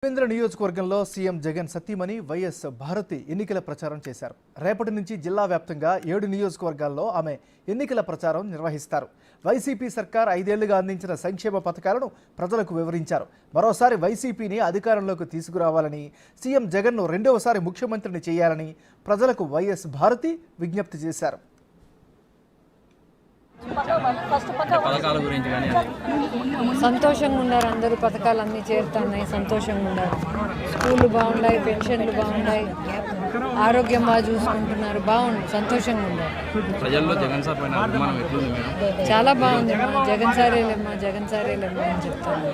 కేంద్ర నియోజకవర్గంలో సీఎం జగన్ సతీమణి వైఎస్ భారతి ఎన్నికల ప్రచారం చేశారు. రేపటి నుంచి జిల్లా వ్యాప్తంగా 7 నియోజకవర్గాల్లో ఆమె ఎన్నికల ప్రచారం నిర్వహిస్తారు. వైసీపీ సర్కార్ 5 ఏళ్లుగా అందించిన సంక్షేమ పథకాలను ప్రజలకు వివరించారు. మరోసారి వైసీపీని అధికారంలోకి తీసుకురావాలని, సీఎం జగన్ను రెండవసారి ముఖ్యమంత్రిని చేయాలని ప్రజలకు వైఎస్ భారతి విజ్ఞప్తి చేశారు. సంతోషంగా ఉన్నారు. అందరూ పథకాలు అన్నీ చేరుతున్నాయి. సంతోషంగా ఉన్నారు. స్కూళ్ళు బాగున్నాయి, పెన్షన్లు బాగున్నాయి, ఆరోగ్యం బాగా చూసుకుంటున్నారు. బాగుంది, సంతోషంగా ఉన్నారు. ప్రజల్లో జగన్ సార్ పైన అభిమానం ఎట్లుంది మేడం? చాలా బాగుంది. జగన్ సారేలేమ్మా, జగన్ సారేలేమ్మా అని చెప్తాను.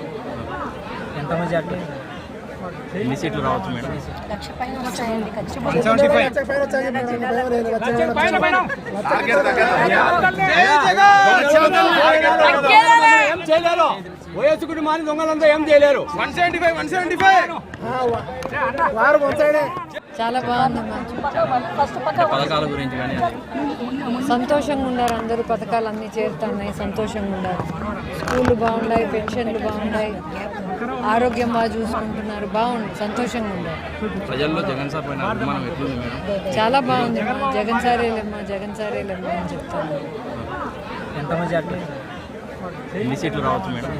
ఎన్ని సీట్లు రావచ్చు మేడం? వైఎస్ కుటుంబాన్ని దొంగలంతా ఏం చేయలేరు. 175 చాలా బాగుంది. పథకాల గురించి కానీ సంతోషంగా ఉన్నారు. అందరూ పథకాలు అన్నీ చేరుతున్నాయి. సంతోషంగా ఉన్నారు. స్కూళ్ళు బాగున్నాయి, పెన్షన్లు బాగున్నాయి, ఆరోగ్యం బాగా చూసుకుంటున్నారు. బాగుంది, సంతోషంగా ఉన్నారు. ప్రజల్లో జగన్ సార్ పైన అభిమానం ఎట్లుంది మేడం? చాలా బాగుంది. జగన్ సారేలేమ్మా, జగన్ సారేలేమ్మా అని చెప్తాను. ఎన్ని సీట్లు రావచ్చు మేడం?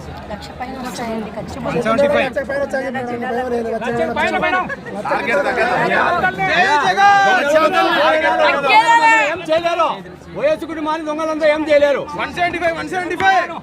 ఏం చేయలేరు. వైఎస్ కుటుంబాన్ని దొంగలంతా ఏం చేయలేరు. 175